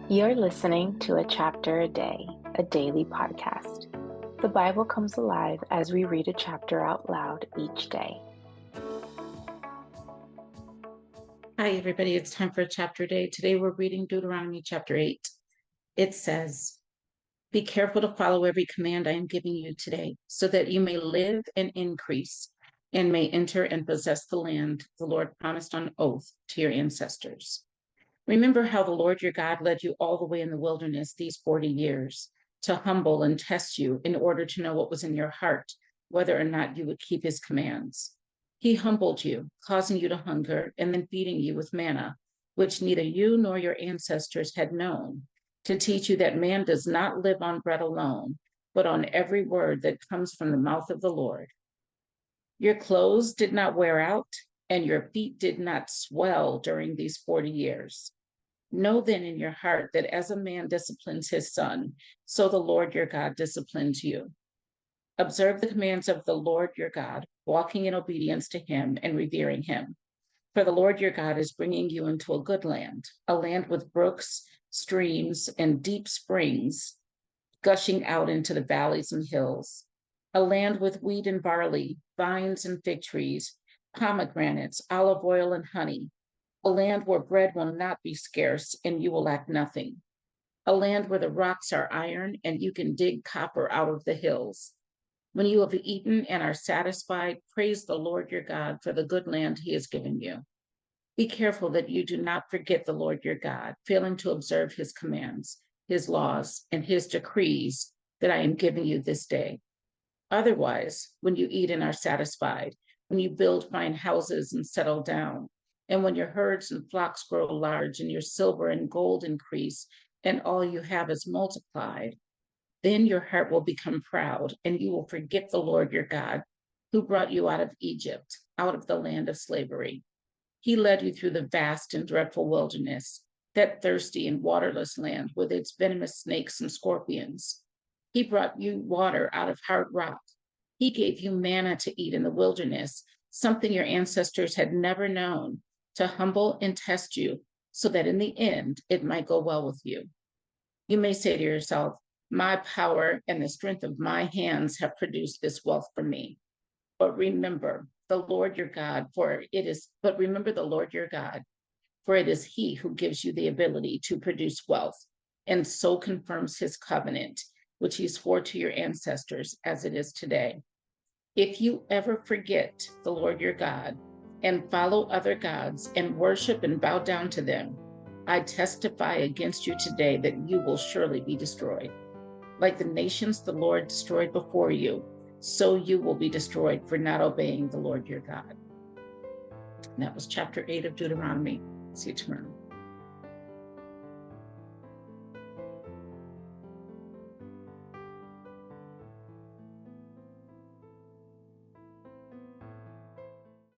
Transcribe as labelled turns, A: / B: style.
A: You're listening to A Chapter a Day, a daily podcast. The Bible comes alive as we read a chapter out loud each day.
B: Hi, everybody. It's time for a chapter day. Today we're reading Deuteronomy chapter 8. It says, "Be careful to follow every command I am giving you today, so that you may live and increase and may enter and possess the land the Lord promised on oath to your ancestors. Remember how the Lord your God led you all the way in the wilderness these 40 years to humble and test you in order to know what was in your heart, whether or not you would keep his commands. He humbled you, causing you to hunger, and then feeding you with manna, which neither you nor your ancestors had known, to teach you that man does not live on bread alone, but on every word that comes from the mouth of the Lord. Your clothes did not wear out, and your feet did not swell during these 40 years. Know then in your heart that as a man disciplines his son, so the Lord your God disciplines you. Observe the commands of the Lord your God, walking in obedience to him and revering him. For the Lord your God is bringing you into a good land, a land with brooks, streams, and deep springs gushing out into the valleys and hills, a land with wheat and barley, vines and fig trees, pomegranates, olive oil, and honey, a land where bread will not be scarce and you will lack nothing, a land where the rocks are iron and you can dig copper out of the hills. When you have eaten and are satisfied, praise the Lord your God for the good land he has given you. Be careful that you do not forget the Lord your God, failing to observe his commands, his laws, and his decrees that I am giving you this day. Otherwise, when you eat and are satisfied, when you build fine houses and settle down, and when your herds and flocks grow large and your silver and gold increase, and all you have is multiplied, then your heart will become proud, and you will forget the Lord your God, who brought you out of Egypt, out of the land of slavery. He led you through the vast and dreadful wilderness, that thirsty and waterless land with its venomous snakes and scorpions. He brought you water out of hard rock. He gave you manna to eat in the wilderness, something your ancestors had never known, to humble and test you, so that in the end it might go well with you. You may say to yourself, my power and the strength of my hands have produced this wealth for me. But remember the Lord your God, remember the Lord your God, for it is he who gives you the ability to produce wealth and so confirms his covenant, which he swore to your ancestors as it is today. If you ever forget the Lord your God and follow other gods and worship and bow down to them, I testify against you today that you will surely be destroyed. Like the nations the Lord destroyed before you, so you will be destroyed for not obeying the Lord your God." And that was chapter 8 of Deuteronomy. See you tomorrow.